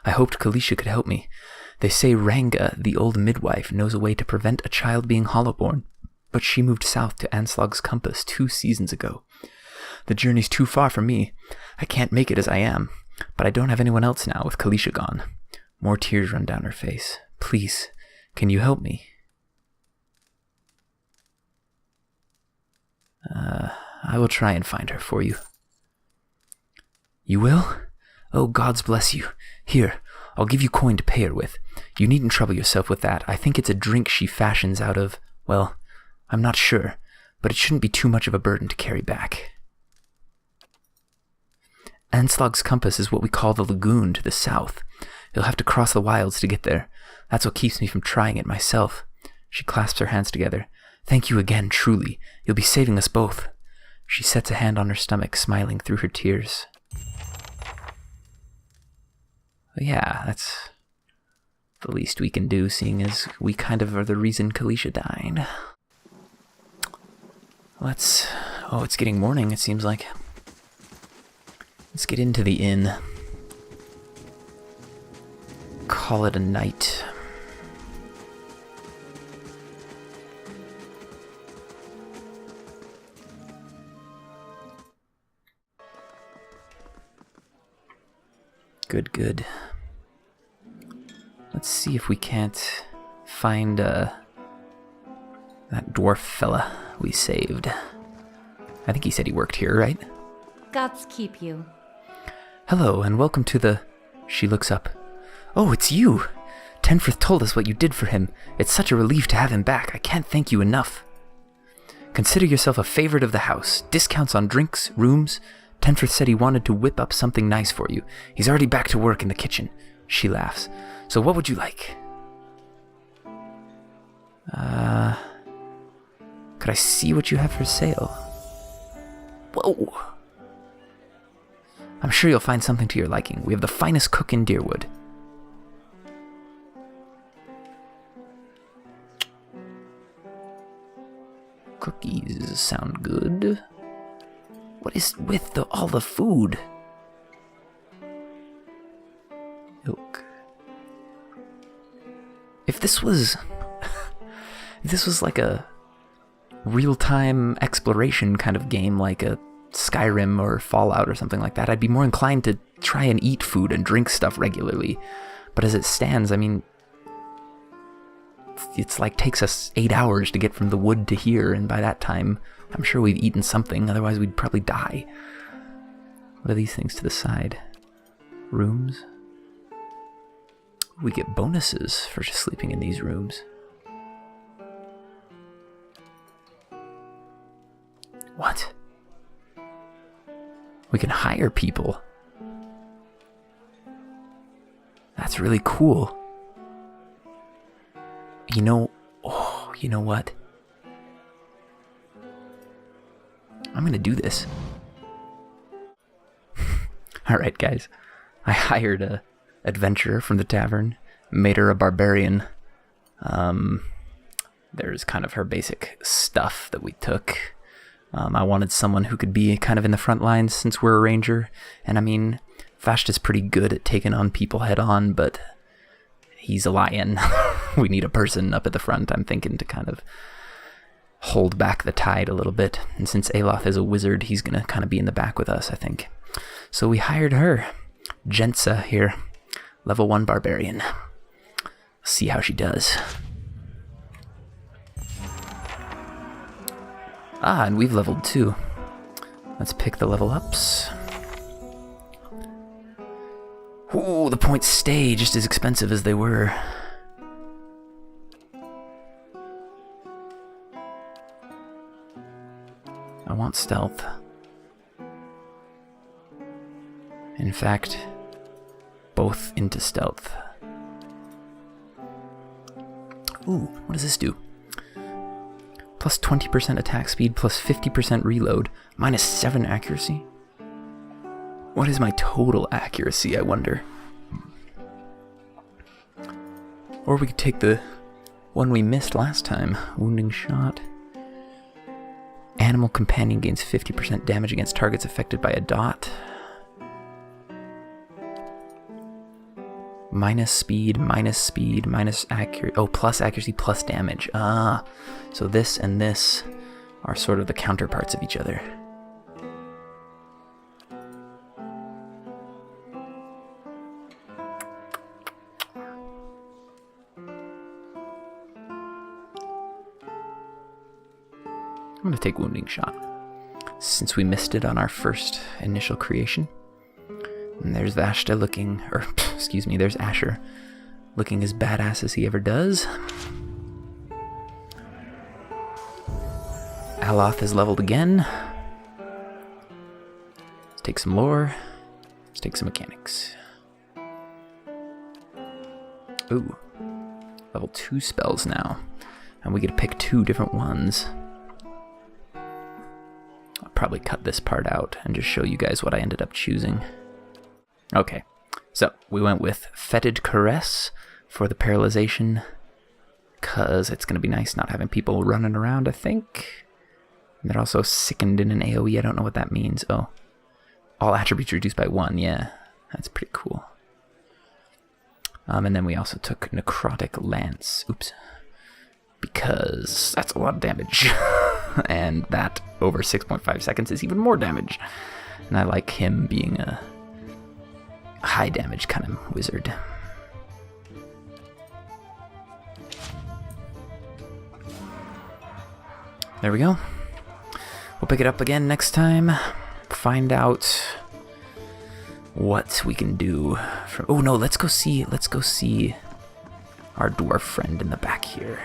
I hoped Kalisha could help me. They say Ranga, the old midwife, knows a way to prevent a child being hollowborn, but she moved south to Anslog's Compass 2 seasons ago. The journey's too far for me. I can't make it as I am, but I don't have anyone else now with Kalisha gone. More tears run down her face. Please, can you help me? I will try and find her for you. You will? Oh, gods bless you. Here, I'll give you coin to pay her with. You needn't trouble yourself with that. I think it's a drink she fashions out of, well, I'm not sure, but it shouldn't be too much of a burden to carry back. Anslog's Compass is what we call the lagoon to the south. You'll have to cross the wilds to get there. That's what keeps me from trying it myself. She clasps her hands together. Thank you again, truly. You'll be saving us both. She sets a hand on her stomach, smiling through her tears. Yeah, that's the least we can do, seeing as we kind of are the reason Kalisha died. Oh, it's getting morning, it seems like. Let's get into the inn. Call it a night. Good. Let's see if we can't find that dwarf fella we saved. I think he said he worked here, right? Gods keep you. Hello, and welcome to the... She looks up. Oh, it's you! Tenfrith told us what you did for him. It's such a relief to have him back. I can't thank you enough. Consider yourself a favorite of the house. Discounts on drinks, rooms. Tenfrith said he wanted to whip up something nice for you. He's already back to work in the kitchen. She laughs. So what would you like? Could I see what you have for sale? Whoa! I'm sure you'll find something to your liking. We have the finest cook in Deerwood. Cookies sound good. What is with all the food? Milk. If this was like a real-time exploration kind of game, like a Skyrim or Fallout or something like that, I'd be more inclined to try and eat food and drink stuff regularly. But as it stands, I mean, it's like takes us 8 hours to get from the wood to here, and by that time, I'm sure we've eaten something, otherwise we'd probably die. What are these things to the side? Rooms? We get bonuses for just sleeping in these rooms. What? We can hire people. That's really cool. You know what? I'm gonna do this. Alright, guys. I hired a adventurer from the tavern, made her a barbarian. There's kind of her basic stuff that we took. I wanted someone who could be kind of in the front lines since we're a ranger. And I mean, Vashta's pretty good at taking on people head on, but he's a lion. We need a person up at the front, I'm thinking, to kind of hold back the tide a little bit. And since Aloth is a wizard, he's going to kind of be in the back with us, I think. So we hired her, Jensa here, level 1 barbarian. See how she does. Ah, and we've leveled 2. Let's pick the level ups. Ooh, the points stay just as expensive as they were. I want stealth. In fact, both into stealth. Ooh, what does this do? Plus 20% attack speed, plus 50% reload, minus 7 accuracy. What is my total accuracy, I wonder? Or we could take the one we missed last time. Wounding shot. Animal companion gains 50% damage against targets affected by a dot. Minus speed, minus accuracy. Oh, plus accuracy, plus damage. Ah, so this and this are sort of the counterparts of each other. I'm going to take Wounding Shot, since we missed it on our first initial creation. And there's Vashta looking, or excuse me, there's Asher looking as badass as he ever does. Aloth is leveled again. Let's take some lore. Let's take some mechanics. Ooh, level 2 spells now. And we get to pick 2 different ones. I'll probably cut this part out and just show you guys what I ended up choosing. Okay, so we went with Fetid Caress for the paralyzation, because it's going to be nice not having people running around, I think. And they're also sickened in an AoE, I don't know what that means. Oh, all attributes reduced by 1, yeah, that's pretty cool. And then we also took Necrotic Lance, oops, because that's a lot of damage. And that over 6.5 seconds is even more damage. And I like him being a high damage kind of wizard. There we go. We'll pick it up again next time. Find out what we can do from... Oh no, let's go see our dwarf friend in the back here.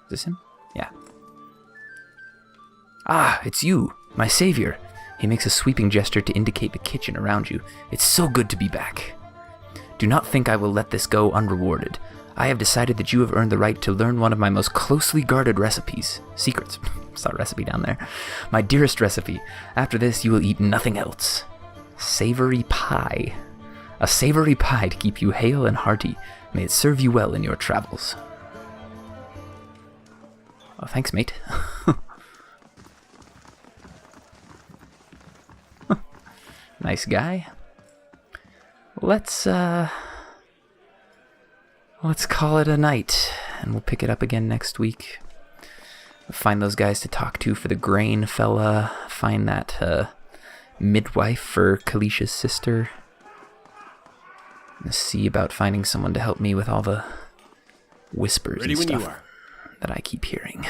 Is this him? Yeah. Ah, it's you, my savior. He makes a sweeping gesture to indicate the kitchen around you. It's so good to be back. Do not think I will let this go unrewarded. I have decided that you have earned the right to learn one of my most closely guarded recipes. Secrets. Saw a recipe down there. My dearest recipe. After this, you will eat nothing else. Savory pie. A savory pie to keep you hale and hearty. May it serve you well in your travels. Oh, thanks, mate. Nice guy. Let's call it a night, and we'll pick it up again next week. Find those guys to talk to for the grain fella. Find that midwife for Kalicia's sister. gonna see about finding someone to help me with all the whispers Ready and when you stuff are. that I keep hearing.